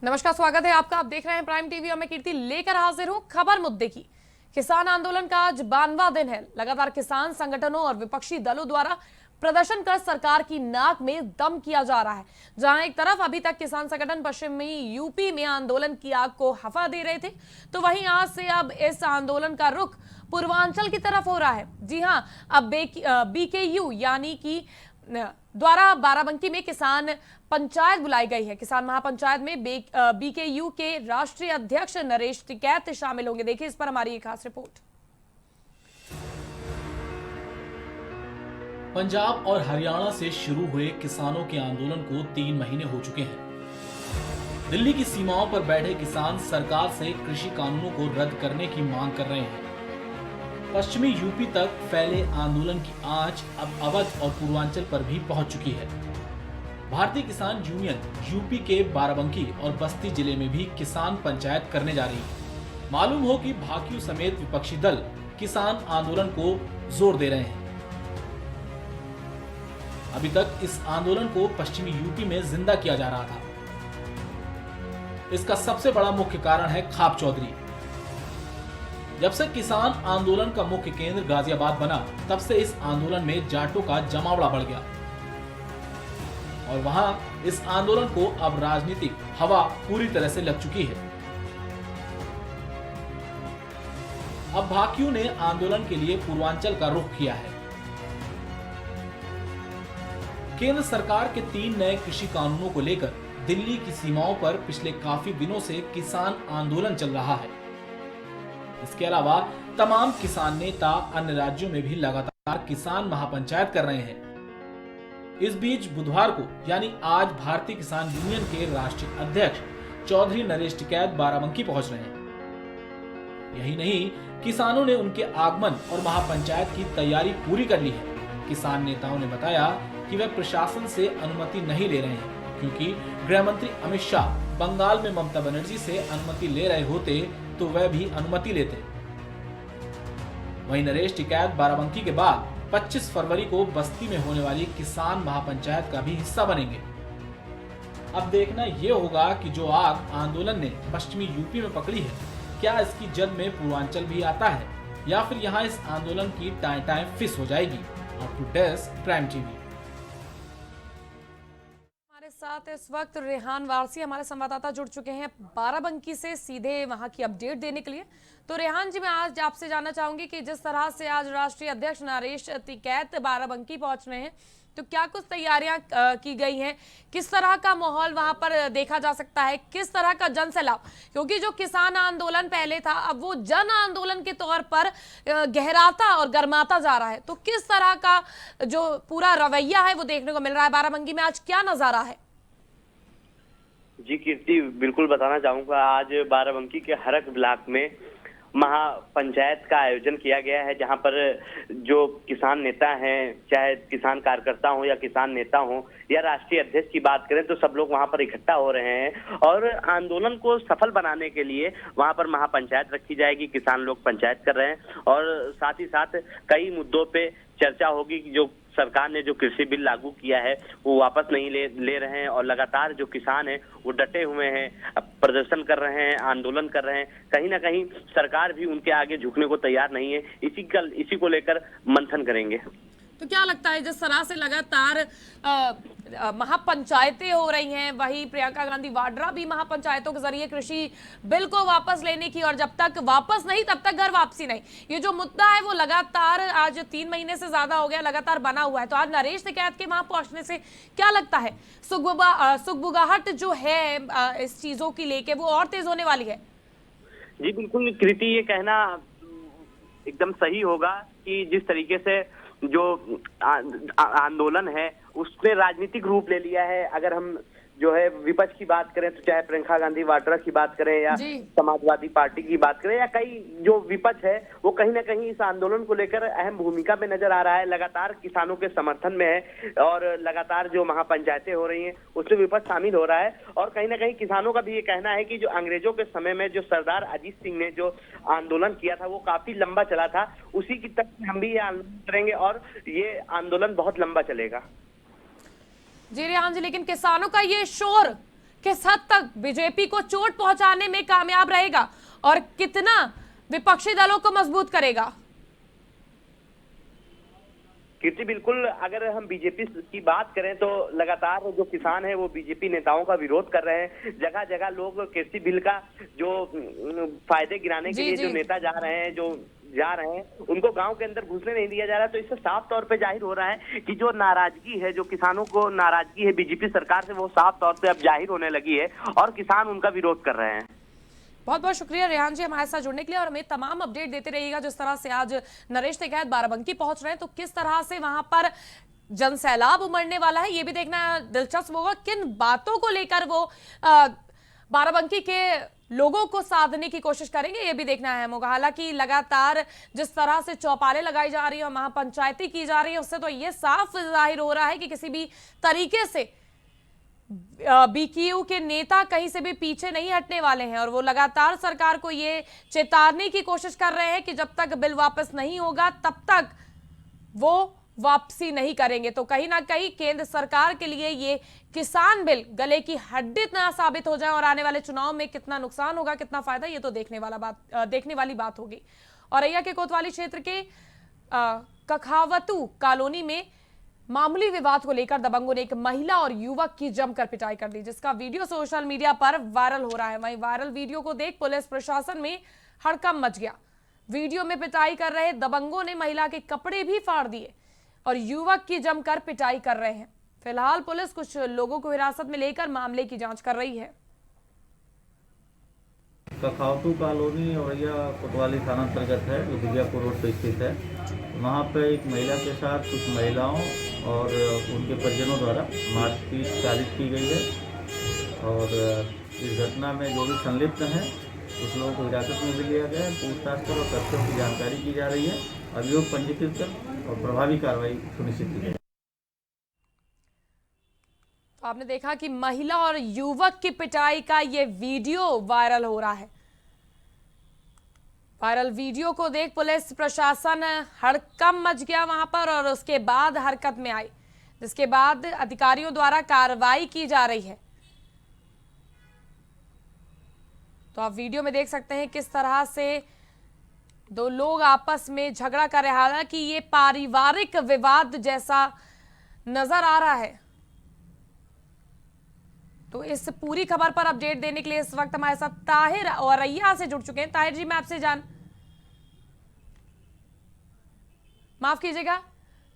नमस्कार, स्वागत है आपका। आप देख रहे हैं प्राइम टीवी और मैं कीर्ति लेकर हाजिर हूं खबर मुद्दे की। किसान आंदोलन का आज 92वां दिन है। लगातार किसान संगठनों और विपक्षी दलों द्वारा प्रदर्शन कर सरकार की नाक में दम किया जा रहा है। जहां एक तरफ अभी तक किसान संगठन पश्चिमी यूपी में आंदोलन की आग को हवा दे रहे थे, तो वहीं आज से अब इस आंदोलन का रुख पूर्वांचल की तरफ हो रहा है। जी हां, अब बीकेयू यानी कि द्वारा बाराबंकी में किसान पंचायत बुलाई गई है। किसान महापंचायत में बीकेयू के राष्ट्रीय अध्यक्ष नरेश टिकैत शामिल होंगे। देखिए इस पर हमारी एक खास रिपोर्ट। पंजाब और हरियाणा से शुरू हुए किसानों के आंदोलन को 3 महीने हो चुके हैं। दिल्ली की सीमाओं पर बैठे किसान सरकार से कृषि कानूनों को रद्द करने की मांग कर रहे हैं। पश्चिमी यूपी तक फैले आंदोलन की आंच अब अवध और पूर्वांचल पर भी पहुंच चुकी है। भारतीय किसान यूनियन यूपी के बाराबंकी और बस्ती जिले में भी किसान पंचायत करने जा रही है। मालूम हो कि भाकियू समेत विपक्षी दल किसान आंदोलन को जोर दे रहे हैं। अभी तक इस आंदोलन को पश्चिमी यूपी में जिंदा किया जा रहा था। इसका सबसे बड़ा मुख्य कारण है खाप चौधरी। जब से किसान आंदोलन का मुख्य केंद्र गाजियाबाद बना, तब से इस आंदोलन में जाटों का जमावड़ा बढ़ गया और वहां इस आंदोलन को अब राजनीतिक हवा पूरी तरह से लग चुकी है। अब भाकियू ने आंदोलन के लिए पूर्वांचल का रुख किया है। केंद्र सरकार के 3 नए कृषि कानूनों को लेकर दिल्ली की सीमाओं पर पिछले काफी दिनों से किसान आंदोलन चल रहा है। इसके अलावा तमाम किसान नेता अन्य राज्यों में भी लगातार किसान महापंचायत कर रहे हैं। इस बीच बुधवार को यानी आज भारतीय किसान यूनियन के राष्ट्रीय अध्यक्ष चौधरी नरेश टिकैत बाराबंकी पहुंच रहे हैं। यही नहीं, किसानों ने उनके आगमन और महापंचायत की तैयारी पूरी कर ली है। किसान नेताओं ने बताया कि वे प्रशासन से अनुमति नहीं ले रहे हैं, क्योंकि गृह मंत्री अमित शाह बंगाल में ममता बनर्जी से अनुमति ले रहे होते तो वह भी अनुमति लेते। वहीं नरेश टिकैत बाराबंकी के बाद 25 फरवरी को बस्ती में होने वाली किसान महापंचायत का भी हिस्सा बनेंगे। अब देखना यह होगा कि जो आग आंदोलन ने पश्चिमी यूपी में पकड़ी है, क्या इसकी जद में पूर्वांचल भी आता है या फिर यहाँ इस आंदोलन की टाइम टाइम फिस हो जाएगी। Up to desk prime TV. हमारे साथ इस वक्त रेहान वारसी हमारे संवाददाता जुड़ चुके हैं बाराबंकी से सीधे वहां की अपडेट देने के लिए। तो रेहान जी, मैं आज आपसे जानना चाहूंगी कि जिस तरह से आज राष्ट्रीय अध्यक्ष नरेश टिकैत बाराबंकी पहुंच रहे हैं, तो क्या कुछ तैयारियां की गई हैं? किस तरह का माहौल वहां पर देखा जा सकता है? किस तरह का जन सैलाब? क्योंकि जो किसान आंदोलन पहले था, अब वो जन आंदोलन के तौर पर गहराता और गर्माता जा रहा है। तो किस तरह का जो पूरा रवैया है वो देखने को मिल रहा है? बाराबंकी में आज क्या नजारा है? जी कीर्ति, बिल्कुल बताना चाहूंगा। आज बाराबंकी के हरक ब्लॉक में महापंचायत का आयोजन किया गया है, जहां पर जो किसान नेता हैं, चाहे किसान कार्यकर्ता हो या किसान नेता हो या राष्ट्रीय अध्यक्ष की बात करें, तो सब लोग वहां पर इकट्ठा हो रहे हैं और आंदोलन को सफल बनाने के लिए वहां पर महापंचायत रखी जाएगी। किसान लोग पंचायत कर रहे हैं और साथ ही साथ कई मुद्दों पे चर्चा होगी कि जो सरकार ने जो कृषि बिल लागू किया है वो वापस नहीं ले रहे हैं और लगातार जो किसान हैं वो डटे हुए हैं, प्रदर्शन कर रहे हैं, आंदोलन कर रहे हैं। कहीं ना कहीं सरकार भी उनके आगे झुकने को तैयार नहीं है। इसी को लेकर मंथन करेंगे। तो क्या लगता है, जिस तरह से लगातार महापंचायतें हो रही हैं, वही प्रियंका गांधी वाड्रा भी महापंचायतों के जरिए कृषि बिल को वापस लेने की, और जब तक वापस नहीं तब तक घर वापसी नहीं, ये जो मुद्दा है वो लगातार आज 3 महीने से ज्यादा हो गया लगातार बना हुआ है। तो आज नरेश टिकैत के वहां पहुंचने से क्या लगता है, सुगबुगाहट जो है इस चीजों की लेके वो और तेज होने वाली है? जी बिल्कुल कृति, ये कहना एकदम सही होगा कि जिस तरीके से जो आंदोलन है उसने राजनीतिक रूप ले लिया है। अगर हम जो है विपक्ष की बात करें, तो चाहे प्रियंका गांधी वाड्रा की बात करें या समाजवादी पार्टी की बात करें या कई जो विपक्ष है, वो कहीं ना कहीं इस आंदोलन को लेकर अहम भूमिका में नजर आ रहा है। लगातार किसानों के समर्थन में है और लगातार जो महापंचायतें हो रही हैं उसमें विपक्ष शामिल हो रहा है। और कहीं ना कहीं किसानों का भी ये कहना है कि जो अंग्रेजों के समय में जो सरदार अजीत सिंह ने जो आंदोलन किया था वो काफी लंबा चला था, उसी की तरह हम भी ये आंदोलन करेंगे और ये आंदोलन बहुत लंबा चलेगा। जी रेहान जी, लेकिन किसानों का ये शोर किस हद तक बीजेपी को चोट पहुंचाने में कामयाब रहेगा और कितना विपक्षी दलों को मजबूत करेगा? कीर्ति, बिल्कुल अगर हम बीजेपी की बात करें तो लगातार जो किसान है वो बीजेपी नेताओं का विरोध कर रहे हैं। जगह जगह लोग कृषि बिल का जो फायदे गिराने के लिए जो नेता जा रहे हैं उनको गांव के अंदर घुसने नहीं दिया जा रहा है। तो इससे साफ तौर पे जाहिर हो रहा है कि जो नाराजगी है, जो किसानों को नाराजगी है बीजेपी सरकार से, वो साफ तौर पे अब जाहिर होने लगी है और किसान उनका विरोध कर रहे हैं। बहुत बहुत शुक्रिया रेहान जी हमारे साथ जुड़ने के लिए और हमें तमाम अपडेट देते रहिएगा। जिस तरह से आज नरेश टिकैत बाराबंकी पहुंच रहे हैं तो किस तरह से वहां पर जन सैलाब उमड़ने वाला है ये भी देखना दिलचस्प होगा। किन बातों को लेकर वो बाराबंकी के लोगों को साधने की कोशिश करेंगे ये भी देखना है होगा। हालांकि लगातार जिस तरह से चौपालें लगाई जा रही है और महापंचायती की जा रही है उससे तो ये साफ जाहिर हो रहा है कि किसी भी तरीके से बीकेयू के नेता कहीं से भी पीछे नहीं हटने वाले हैं और वो लगातार सरकार को ये चेतावने की कोशिश कर रहे हैं कि जब तक बिल वापस नहीं होगा तब तक वो वापसी नहीं करेंगे। तो कहीं ना कहीं केंद्र सरकार के लिए ये किसान बिल गले की हड्डी ना साबित हो जाए और आने वाले चुनाव में कितना नुकसान होगा कितना फायदा, ये तो देखने वाली बात होगी। औरैया के कोतवाली क्षेत्र के कखावतू कॉलोनी में मामूली विवाद को लेकर दबंगों ने एक महिला और युवक की जमकर पिटाई कर दी, जिसका वीडियो सोशल मीडिया पर वायरल हो रहा है। वहीं वायरल वीडियो को देख पुलिस प्रशासन में हड़कंप मच गया। वीडियो में पिटाई कर रहे दबंगों ने महिला के कपड़े भी फाड़ दिए और युवक की जमकर पिटाई कर रहे हैं। फिलहाल पुलिस कुछ लोगों को हिरासत में लेकर मामले की जांच कर रही है। कखावतू कॉलोनी औरैया कोतवाली थाना अंतर्गत है, जो विजयपुर रोड पर स्थित है। वहाँ पे एक महिला के साथ कुछ महिलाओं और उनके परिजनों द्वारा मारपीट साजिश की गई है और इस घटना में जो भी संलिप्त हैं उस लोगों को हिरासत में भी लिया गया है। पूछताछ कर और तथ्यों की जानकारी की जा रही है। अभियोग पंजीकृत कर और प्रभावी कार्रवाई सुनिश्चित की जाए। तो आपने देखा कि महिला और युवक की पिटाई का ये वीडियो वायरल हो रहा है। वायरल वीडियो को देख पुलिस प्रशासन हड़कंप मच गया वहां पर और उसके बाद हरकत में आई, जिसके बाद अधिकारियों द्वारा कार्रवाई की जा रही है। तो आप वीडियो में देख सकते हैं किस तरह से दो लोग आपस में झगड़ा कर रहे हैं। हालांकि ये पारिवारिक विवाद जैसा नजर आ रहा है। तो इस पूरी खबर पर अपडेट देने के लिए इस वक्त हमारे साथ ताहिर औरैया से जुड़ चुके हैं। ताहिर जी, मैं आपसे माफ कीजिएगा,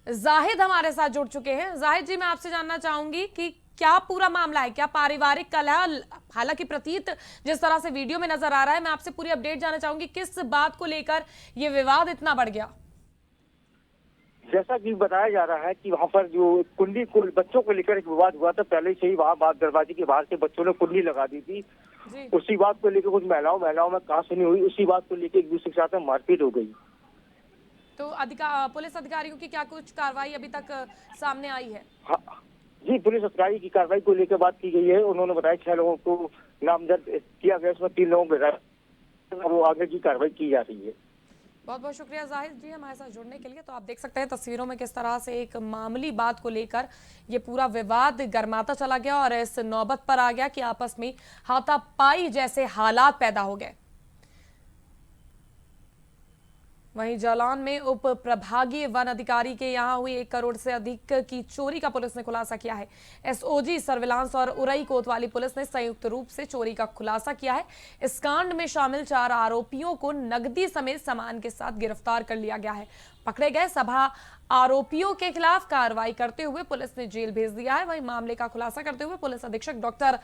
जाहिद हमारे साथ जुड़ चुके हैं। जाहिद जी, मैं आपसे जानना चाहूंगी कि क्या पूरा मामला है, क्या पारिवारिक कलह? हालांकि प्रतीत जिस तरह से वीडियो में नजर आ रहा है, मैं आपसे पूरी अपडेट जानना चाहूंगी किस बात को लेकर यह विवाद इतना बढ़ गया। जैसा कि बताया जा रहा है कि वहाँ पर जो कुंडी को बच्चों को लेकर एक विवाद हुआ था, पहले से ही वहाँ बात दरवाजे के बाहर से बच्चों ने कुंडी लगा दी थी। उसी बात को लेकर कुछ महिलाओं में कहासुनी हुई, उसी बात को लेकर एक दूसरे के साथ मारपीट हो गई। तो पुलिस अधिकारियों की क्या कुछ कार्रवाई अभी तक सामने आई है? हाँ जी, पुलिस अधिकारी की कार्रवाई को लेकर बात की गई है। उन्होंने बताया 6 लोगों को नामजद किया गया, उसमें 3 लोगों को वो आगे की कार्रवाई की जा रही है। बहुत बहुत शुक्रिया जाहिद जी हमारे साथ जुड़ने के लिए। तो आप देख सकते हैं तस्वीरों में किस तरह से एक मामूली बात को लेकर ये पूरा विवाद गर्माता चला गया और इस नौबत पर आ गया कि आपस में हाथापाई जैसे हालात पैदा हो गए। वहीं जालौन में उप प्रभागीय वन अधिकारी के यहां हुई 1 करोड़ से अधिक की चोरी का पुलिस ने खुलासा किया है। एसओजी सर्विलांस और उरई कोतवाली पुलिस ने संयुक्त रूप से चोरी का खुलासा किया है। इस कांड में शामिल 4 आरोपियों को नकदी समेत सामान के साथ गिरफ्तार कर लिया गया है। पकड़े गए सभी आरोपियों के खिलाफ कार्रवाई करते हुए पुलिस ने जेल भेज दिया है। वहीं मामले का खुलासा करते हुए पुलिस अधीक्षक डॉक्टर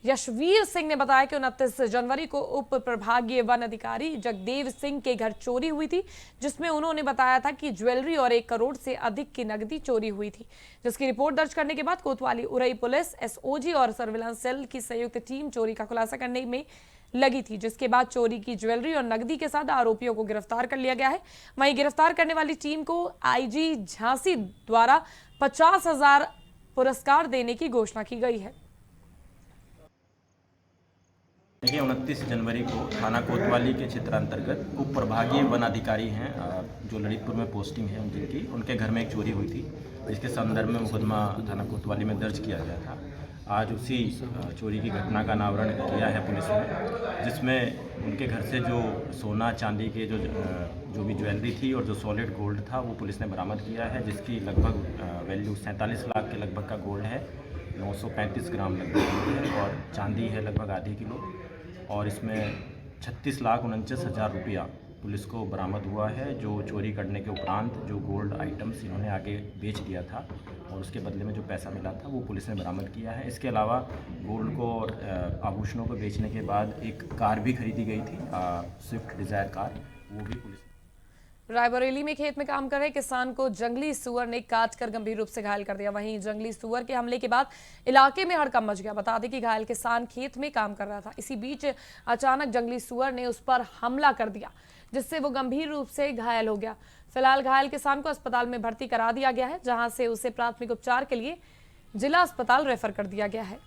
यशवीर सिंह ने बताया कि 29 जनवरी को उप प्रभागीय वन अधिकारी जगदेव सिंह के घर चोरी हुई थी, जिसमें उन्होंने बताया था कि ज्वेलरी और 1 करोड़ से अधिक की नकदी चोरी हुई थी, जिसकी रिपोर्ट दर्ज करने के बाद कोतवाली उरई पुलिस, एसओजी और सर्विलांस सेल की संयुक्त टीम चोरी का खुलासा करने में लगी थी, जिसके बाद चोरी की ज्वेलरी और नकदी के साथ आरोपियों को गिरफ्तार कर लिया गया है। वहीं गिरफ्तार करने वाली टीम को आईजी झांसी द्वारा 50,000 पुरस्कार देने की घोषणा की गई है। देखिए 29 जनवरी को थाना कोतवाली के क्षेत्रांतर्गत उप प्रभागीय वन अधिकारी हैं जो ललितपुर में पोस्टिंग है जिनकी, उनके घर में एक चोरी हुई थी, जिसके संदर्भ में मुकदमा थाना कोतवाली में दर्ज किया गया था। आज उसी चोरी की घटना का अनावरण किया है पुलिस ने, जिसमें उनके घर से जो सोना चांदी के जो भी ज्वेलरी थी और जो सॉलिड गोल्ड था वो पुलिस ने बरामद किया है, जिसकी लगभग वैल्यू 47 लाख के लगभग का गोल्ड है, 935 ग्राम लगभग है, और चांदी है लगभग आधे किलो, और इसमें 36,49,000 रुपया पुलिस को बरामद हुआ है, जो चोरी करने के उपरांत जो गोल्ड आइटम्स इन्होंने आगे बेच दिया था और उसके बदले में जो पैसा मिला था वो पुलिस ने बरामद किया है। इसके अलावा गोल्ड को और आभूषणों को बेचने के बाद एक कार भी खरीदी गई थी, स्विफ्ट डिज़ायर कार, वो भी पुलिस। रायबरेली में खेत में काम कर रहे किसान को जंगली सुअर ने काटकर गंभीर रूप से घायल कर दिया। वहीं जंगली सुअर के हमले के बाद इलाके में हड़कंप मच गया। बता दें कि घायल किसान खेत में काम कर रहा था। इसी बीच अचानक जंगली सुअर ने उस पर हमला कर दिया, जिससे वो गंभीर रूप से घायल हो गया। फिलहाल घायल किसान को अस्पताल में भर्ती करा दिया गया है, जहां से उसे प्राथमिक उपचार के लिए जिला अस्पताल रेफर कर दिया गया है।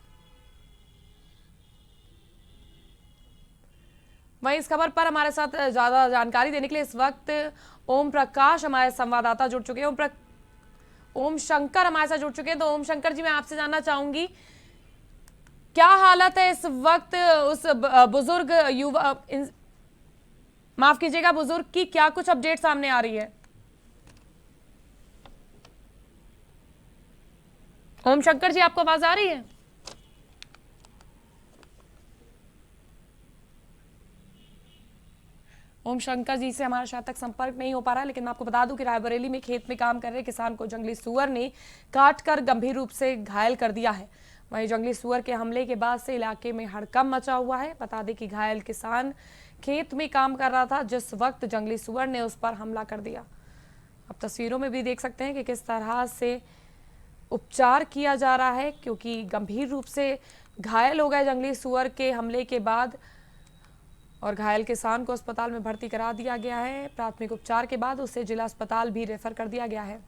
वहीं इस खबर पर हमारे साथ ज्यादा जानकारी देने के लिए इस वक्त ओम प्रकाश हमारे संवाददाता जुड़ चुके हैं। ओम शंकर हमारे साथ जुड़ चुके हैं। तो ओम शंकर जी, मैं आपसे जानना चाहूंगी, क्या हालत है इस वक्त उस बुजुर्ग युवा, माफ कीजिएगा, बुजुर्ग की क्या कुछ अपडेट सामने आ रही है? ओम शंकर जी, आपको आवाज आ रही है? ओम शंकर जी से हमारा शायद तक संपर्क नहीं हो पा रहा है, लेकिन मैं आपको बता दूं कि रायबरेली में खेत में काम कर रहे किसान को जंगली सुअर ने काटकर गंभीर रूप से घायल कर दिया है। वहीं जंगली सुअर के हमले के बाद से इलाके में हड़कंप मचा हुआ है। बता दें कि घायल किसान खेत में काम कर रहा था जिस वक्त जंगली सुअर ने उस पर हमला कर दिया। अब तस्वीरों में भी देख सकते हैं कि किस तरह से उपचार किया जा रहा है, क्योंकि गंभीर रूप से घायल हो गए जंगली सुअर के हमले के बाद, और घायल किसान को अस्पताल में भर्ती करा दिया गया है। प्राथमिक उपचार के बाद उसे जिला अस्पताल भी रेफर कर दिया गया है।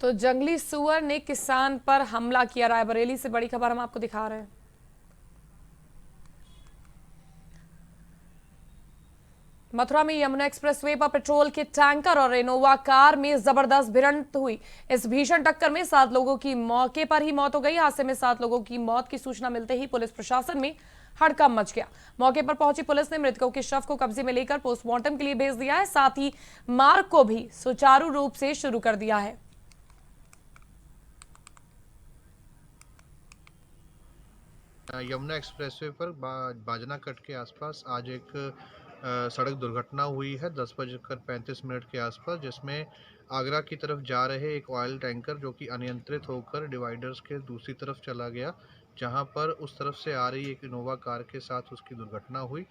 तो जंगली सुअर ने किसान पर हमला किया। रायबरेली से बड़ी खबर हम आपको दिखा रहे हैं। मथुरा में यमुना एक्सप्रेसवे पर पेट्रोल के टैंकर और इनोवा कार में जबरदस्त भिड़ंत हुई। इस भीषण टक्कर में 7 लोगों की मौके पर ही मौत हो गई। हादसे में 7 लोगों की मौत की सूचना मिलते ही पुलिस प्रशासन में हड़कंप मच गया। मौके पर पहुंची पुलिस ने मृतकों के शव को कब्जे में लेकर पोस्टमार्टम के लिए भेज दिया है। साथ ही मार्ग को भी सुचारू रूप से शुरू कर दिया है। यमुना एक्सप्रेसवे पर बाजना कट के आसपास आज एक सड़क दुर्घटना हुई है 10:35 के आसपास, जिसमें आगरा की तरफ जा रहे एक ऑयल टैंकर जो कि अनियंत्रित होकर डिवाइडर्स के दूसरी तरफ चला गया, जहां पर उस तरफ से आ रही एक इनोवा कार के साथ उसकी दुर्घटना हुई।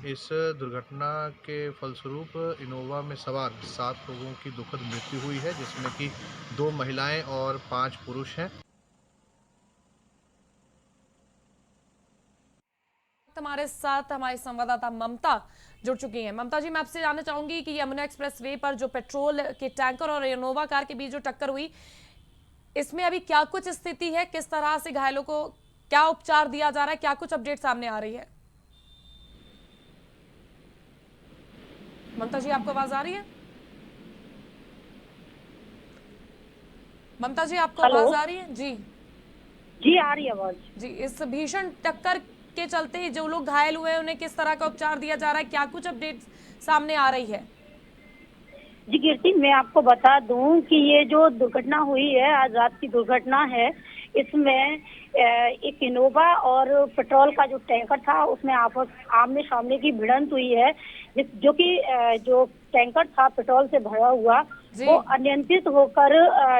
इस दुर्घटना के फलस्वरूप इनोवा में सवार 7 लोगों की दुखद मृत्यु हुई है, जिसमें कि 2 महिलाएं और 5 पुरुष हैं। हमारे साथ हमारी संवाददाता ममता जुड़ चुकी हैं। ममता जी, मैं आपसे जानना चाहूंगी कि यमुना एक्सप्रेसवे पर जो पेट्रोल के टैंकर और इनोवा कार के बीच जो टक्कर हुई, इसमें अभी क्या कुछ स्थिति है, किस तरह से घायलों को क्या उपचार दिया जा रहा है, क्या कुछ अपडेट सामने आ रही है? ममता जी, आपको आवाज आ रही है? ममता जी, आपको आवाज आ रही है? जी जी, आ रही है आवाज जी। इस भीषण टक्कर के चलते जो लोग घायल हुए हैं उन्हें किस तरह का उपचार दिया जा रहा है, क्या कुछ अपडेट सामने आ रही है? जी कीर्ति, मैं आपको बता दूं कि ये जो दुर्घटना हुई है, आज रात की दुर्घटना है। इसमें एक इनोवा और पेट्रोल का जो टैंकर था उसमें आपस आमने सामने की भिड़ंत हुई है, जो कि जो टैंकर था पेट्रोल से भरा हुआ वो अनियंत्रित होकर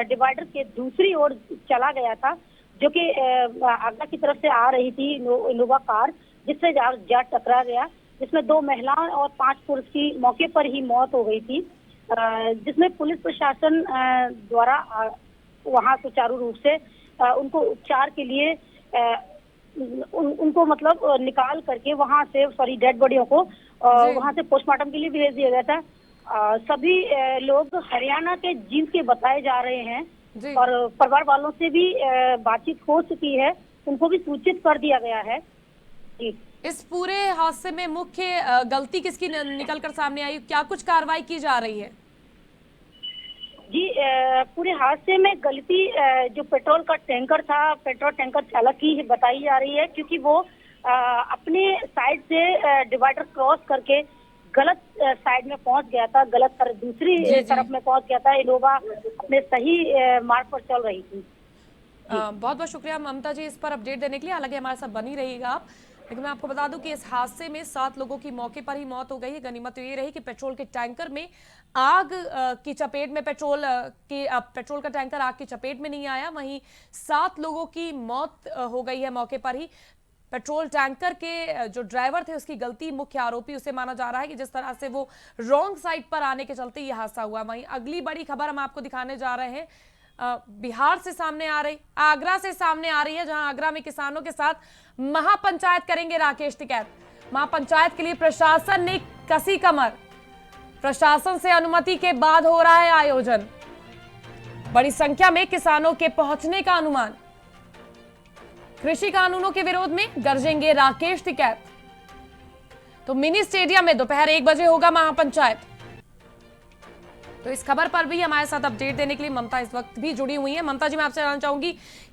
डिवाइडर के दूसरी ओर चला गया था, जो कि आगरा की तरफ से आ रही थी इनोवा कार, जिससे जा टकरा गया, जिसमें 2 महिलाओं और 5 पुरुष की मौके पर ही मौत हो गई थी, जिसमें पुलिस प्रशासन द्वारा वहां सुचारू रूप से उनको उपचार के लिए उनको मतलब निकाल करके वहां से डेड बॉडियों को वहां से पोस्टमार्टम के लिए भेज दिया गया था। सभी लोग हरियाणा के जींद के बताए जा रहे हैं और परिवार वालों से भी बातचीत हो चुकी है उनको भी सूचित कर दिया गया है। जी, इस पूरे हादसे में मुख्य गलती किसकी निकल कर सामने आई, क्या कुछ कार्रवाई की जा रही है? जी, पूरे हादसे में गलती जो पेट्रोल का टैंकर था, पेट्रोल टैंकर चालक की बताई जा रही है, क्योंकि वो अपने साइड से डिवाइडर क्रॉस करके गलत साइड में पहुंच गया था, गलत दूसरी तरफ में पहुंच गया था। इनोवा अपने सही मार्ग पर चल रही थी। बहुत बहुत शुक्रिया ममता जी इस पर अपडेट देने के लिए। हालांकि हमारे साथ बनी रहिएगा आप, लेकिन मैं आपको बता दूं कि इस हादसे में 7 लोगों की मौके पर ही मौत हो गई है। गनीमत ये रही कि पेट्रोल के टैंकर में आग की चपेट में पेट्रोल का टैंकर आग की चपेट में नहीं आया, वहीं 7 लोगों की मौत हो गई है मौके पर ही। पेट्रोल टैंकर के जो ड्राइवर थे उसकी गलती, मुख्य आरोपी उसे माना जा रहा है कि जिस तरह से वो रॉन्ग साइड पर आने के चलते यह हादसा हुआ। वहीं अगली बड़ी खबर हम आपको दिखाने जा रहे हैं, बिहार से सामने आ रही, आगरा से सामने आ रही है, जहां आगरा में किसानों के साथ महापंचायत करेंगे राकेश टिकैत। महापंचायत के लिए प्रशासन ने कसी कमर, प्रशासन से अनुमति के बाद हो रहा है आयोजन। बड़ी संख्या में किसानों के पहुंचने का अनुमान। कृषि कानूनों के विरोध में गरजेंगे राकेश टिकैत। तो मिनी स्टेडियम में दोपहर 1 बजे होगा महापंचायत। तो इस खबर पर भी हमारे साथ अपडेट देने के लिए ममता इस वक्त भी जुड़ी हुई है। ममता जी, मैं आपसे जानना चाहूंगी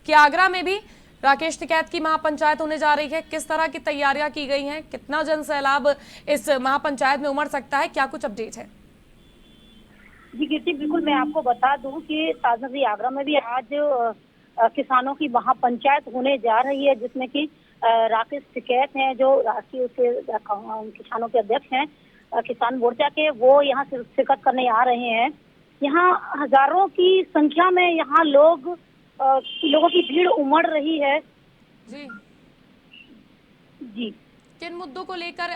कि आगरा में भी राकेश टिकैत की महापंचायत होने जा रही है, किस तरह की तैयारियां की गई हैं, कितना जन सैलाब इस महापंचायत में उमड़ सकता है, क्या कुछ अपडेट है? जी कीर्ति, बिल्कुल मैं आपको बता दूं कि ताजनगरी आगरा में भी आज किसानों की महापंचायत होने जा रही है, जिसमें कि राकेश टिकैत हैं जो राष्ट्रीय किसानों के अध्यक्ष हैं किसान मोर्चा के, वो यहाँ शिरकत करने आ रहे हैं। यहाँ हजारों की संख्या में यहाँ लोगों की भीड़ उमड़ रही है। जी जी, किन मुद्दों को लेकर,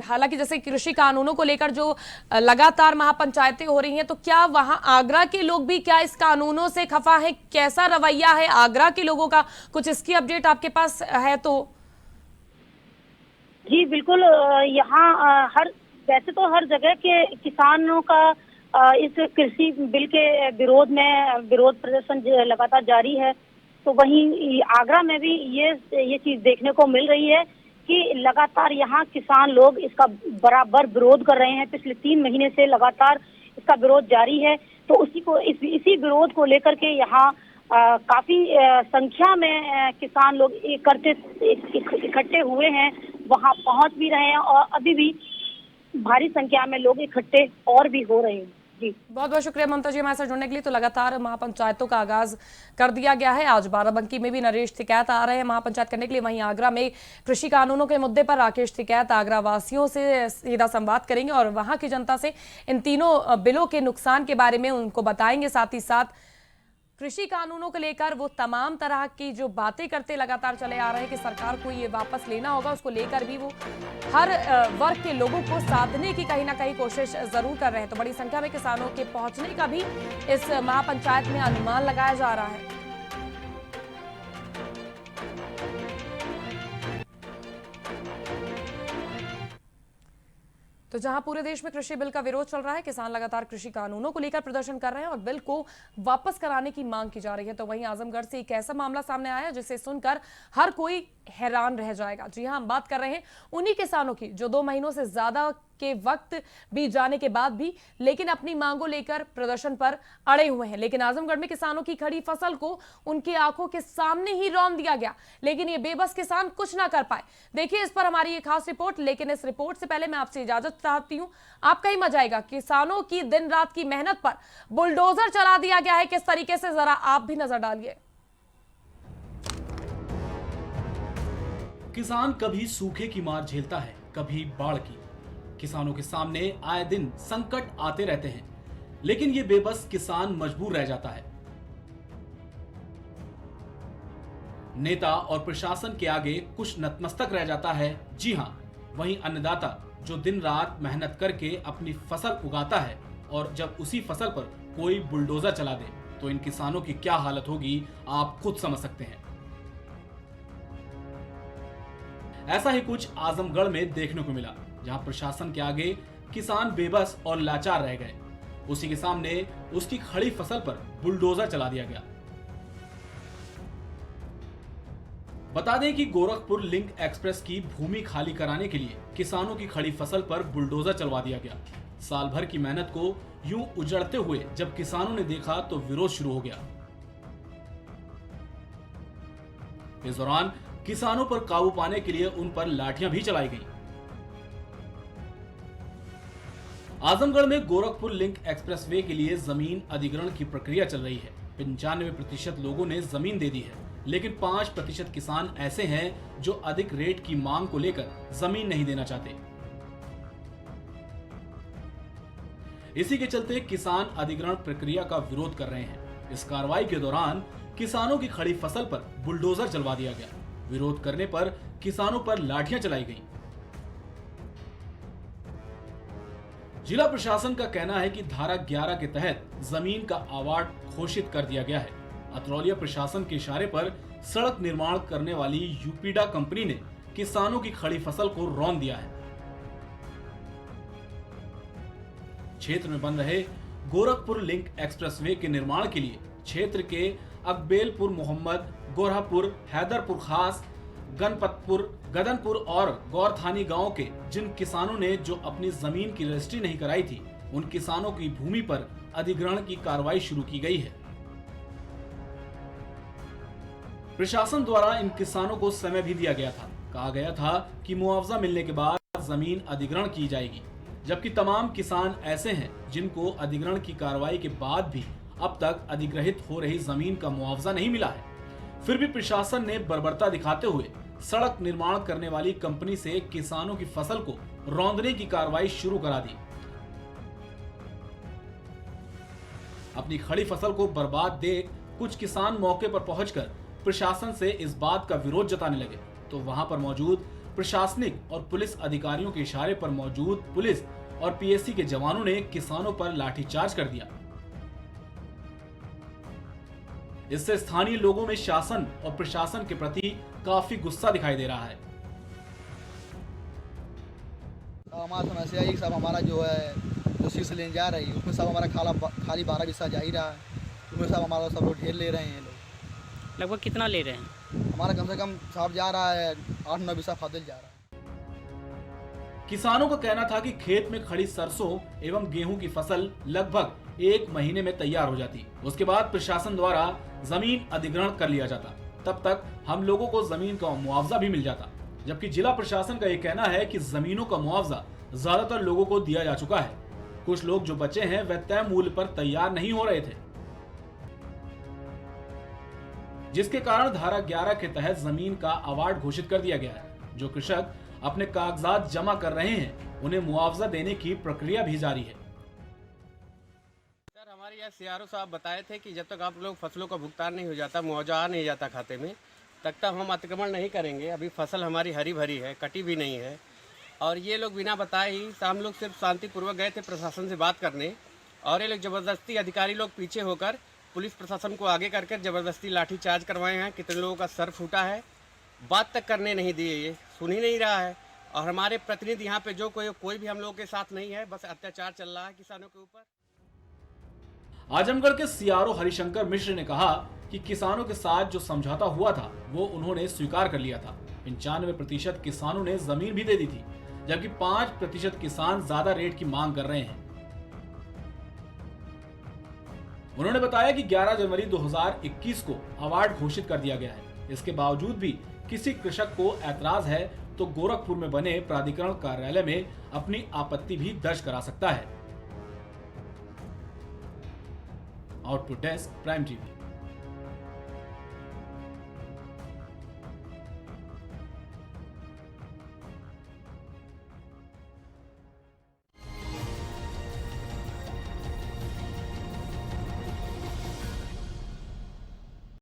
हालांकि जैसे कृषि कानूनों को लेकर जो लगातार महापंचायतें हो रही हैं, तो क्या वहां आगरा के लोग भी क्या इस कानूनों से खफा है? कैसा रवैया है आगरा के लोगों का? कुछ इसकी अपडेट आपके पास है तो? जी बिल्कुल, यहाँ वैसे तो हर जगह के किसानों का इस कृषि बिल के विरोध प्रदर्शन लगातार जारी है। तो वहीं आगरा में भी ये चीज देखने को मिल रही है कि लगातार यहाँ किसान लोग इसका बराबर विरोध कर रहे हैं। पिछले 3 महीने से लगातार इसका विरोध जारी है। तो इसी विरोध को लेकर के यहाँ काफी संख्या में किसान लोग इकट्ठे हुए हैं, वहाँ पहुंच भी रहे हैं और अभी भी भारी संख्या में लोग इकट्ठे और भी हो रहे हैं। जी, बहुत बहुत शुक्रिया ममता जी हमारे साथ जुड़ने के लिए। तो लगातार महापंचायतों का आगाज कर दिया गया है। आज बाराबंकी में भी नरेश टिकैत आ रहे हैं महापंचायत करने के लिए। वहीं आगरा में कृषि कानूनों के मुद्दे पर राकेश टिकैत आगरा वासियों से सीधा संवाद करेंगे और वहां की जनता से इन तीनों बिलों के नुकसान के बारे में उनको बताएंगे। साथ ही साथ कृषि कानूनों को लेकर वो तमाम तरह की जो बातें करते लगातार चले आ रहे हैं कि सरकार को ये वापस लेना होगा, उसको लेकर भी वो हर वर्ग के लोगों को साधने की कहीं ना कहीं कोशिश जरूर कर रहे हैं। तो बड़ी संख्या में किसानों के पहुंचने का भी इस महापंचायत में अनुमान लगाया जा रहा है। तो जहां पूरे देश में कृषि बिल का विरोध चल रहा है, किसान लगातार कृषि कानूनों को लेकर प्रदर्शन कर रहे हैं और बिल को वापस कराने की मांग की जा रही है, तो वहीं आजमगढ़ से एक ऐसा मामला सामने आया जिसे सुनकर हर कोई हैरान रह जाएगा। जी हां, हम बात कर रहे हैं उन्हीं किसानों की जो 2 महीनों से ज्यादा के वक्त बीत जाने के बाद भी लेकिन अपनी मांगों लेकर प्रदर्शन पर अड़े हुए हैं। लेकिन आजमगढ़ में किसानों की खड़ी फसल को उनकी आंखों के सामने ही रौंद दिया गया, लेकिन ये बेबस किसान कुछ ना कर पाए। देखिए इस पर हमारी ये खास रिपोर्ट। लेकिन इस रिपोर्ट से पहले मैं आपसे इजाजत चाहती हूं, आपका ही मजा आएगा। किसानों की दिन रात की मेहनत पर बुलडोजर चला दिया गया है, किस तरीके से जरा आप भी नजर डालिए। किसान कभी सूखे की मार झेलता है, कभी बाढ़ की। किसानों के सामने आए दिन संकट आते रहते हैं, लेकिन ये बेबस किसान मजबूर रह जाता है। नेता और प्रशासन के आगे कुछ नतमस्तक रह जाता है। जी हां, वहीं अन्नदाता जो दिन रात मेहनत करके अपनी फसल उगाता है और जब उसी फसल पर कोई बुलडोजर चला दे तो इन किसानों की क्या हालत होगी आप खुद समझ सकते हैं। ऐसा ही कुछ आजमगढ़ में देखने को मिला, जहां प्रशासन के आगे किसान बेबस और लाचार रह गए। उसी के सामने उसकी खड़ी फसल पर बुलडोजर चला दिया गया। बता दें कि गोरखपुर लिंक एक्सप्रेस की भूमि खाली कराने के लिए किसानों की खड़ी फसल पर बुलडोजर चलवा दिया गया। साल भर की मेहनत को यूं उजड़ते हुए जब किसानों ने देखा तो विरोध शुरू हो गया। इस दौरान किसानों पर काबू पाने के लिए उन पर लाठियां भी चलाई गईं। आजमगढ़ में गोरखपुर लिंक एक्सप्रेसवे के लिए जमीन अधिग्रहण की प्रक्रिया चल रही है। 95% लोगों ने जमीन दे दी है, लेकिन 5% किसान ऐसे हैं जो अधिक रेट की मांग को लेकर जमीन नहीं देना चाहते। इसी के चलते किसान अधिग्रहण प्रक्रिया का विरोध कर रहे हैं। इस कार्रवाई के दौरान किसानों की खड़ी फसल पर बुलडोजर चलवा दिया गया। विरोध करने पर किसानों पर लाठियां चलाई गईं। जिला प्रशासन का कहना है कि धारा 11 के तहत जमीन का अवार्ड घोषित कर दिया गया है। अतरौलिया प्रशासन के इशारे पर सड़क निर्माण करने वाली यूपीडा कंपनी ने किसानों की खड़ी फसल को रौंद दिया है। क्षेत्र में बन रहे गोरखपुर लिंक एक्सप्रेसवे के निर्माण के लिए क्षेत्र के अकबेलपुर, मोहम्मद, गोरहापुर, हैदरपुर खास, गणपतपुर, गदनपुर और गौरथानी गांव के जिन किसानों ने जो अपनी जमीन की रजिस्ट्री नहीं कराई थी, उन किसानों की भूमि पर अधिग्रहण की कार्रवाई शुरू की गई है। प्रशासन द्वारा इन किसानों को समय भी दिया गया था। कहा गया था कि मुआवजा मिलने के बाद जमीन अधिग्रहण की जाएगी, जबकि तमाम किसान ऐसे हैं जिनको अधिग्रहण की कार्रवाई के बाद भी अब तक अधिग्रहित हो रही जमीन का मुआवजा नहीं मिला है। फिर भी प्रशासन ने बर्बरता दिखाते हुए सड़क निर्माण करने वाली कंपनी से किसानों की फसल को रौंदने की कार्रवाई शुरू करा दी। अपनी खड़ी फसल को बर्बाद देख कुछ किसान मौके पर पहुंचकर प्रशासन से इस बात का विरोध जताने लगे, तो वहां पर मौजूद प्रशासनिक और पुलिस अधिकारियों के इशारे पर मौजूद पुलिस और पीएससी के जवानों ने किसानों पर लाठीचार्ज कर दिया। इससे स्थानीय लोगों में शासन और प्रशासन के प्रति काफी गुस्सा दिखाई दे रहा है। हमारा समस्या है कि सब हमारा जो है जो शीश लेने जा रही है उसमें सब हमारा खाली 12 बिस्सा जा ही रहा है, उसमें सब हमारा सब लोग ढेर ले रहे हैं। लोग लगभग कितना ले रहे हैं? हमारा कम से कम साहब जा रहा है 8-9 बिस्सा फादल जा रहा है। किसानों का कहना था कि खेत में खड़ी सरसों एवं गेहूं की फसल लगभग 1 महीने में तैयार हो जाती, उसके बाद प्रशासन द्वारा जमीन अधिग्रहण कर लिया जाता, तब तक हम लोगों को जमीन का मुआवजा भी मिल जाता। जबकि जिला प्रशासन का यह कहना है कि जमीनों का मुआवजा ज्यादातर लोगों को दिया जा चुका है। कुछ लोग जो बचे हैं वह तय मूल्य पर तैयार नहीं हो रहे थे, जिसके कारण धारा 11 के तहत जमीन का अवार्ड घोषित कर दिया गया है। जो कृषक अपने कागजात जमा कर रहे हैं उन्हें मुआवजा देने की प्रक्रिया भी जारी है। सर, हमारे यहाँ सीआरओ साहब बताए थे कि जब तक आप लोग फसलों का भुगतान नहीं हो जाता, मुआवजा आ नहीं जाता खाते में, तब तक हम अतिक्रमण नहीं करेंगे। अभी फसल हमारी हरी भरी है, कटी भी नहीं है। और ये लोग बिना बताए ही हम लोग सिर्फ शांतिपूर्वक गए थे प्रशासन से बात करने, और ये लोग ज़बरदस्ती अधिकारी लोग पीछे होकर पुलिस प्रशासन को आगे करके ज़बरदस्ती लाठीचार्ज करवाए हैं। कितने लोगों का सर फूटा है, बात तक करने नहीं दिए, ये सुन ही नहीं रहा है। और हमारे प्रतिनिधि यहाँ पे जो कोई भी हम लोगों के साथ नहीं है, बस अत्याचार चल रहा है किसानों के ऊपर। आजमगढ़ के सीआरओ हरिशंकर मिश्र ने कहा कि किसानों के साथ जो समझौता हुआ था वो उन्होंने स्वीकार कर लिया था। 95% किसानों ने जमीन भी दे दी थी, जबकि 5% किसान ज्यादा रेट की मांग कर रहे हैं। उन्होंने बताया कि 11 जनवरी 2021 को अवार्ड घोषित कर दिया गया है। इसके बावजूद भी किसी कृषक को ऐतराज है तो गोरखपुर में बने प्राधिकरण कार्यालय में अपनी आपत्ति भी दर्ज करा सकता है। Output desk, prime TV.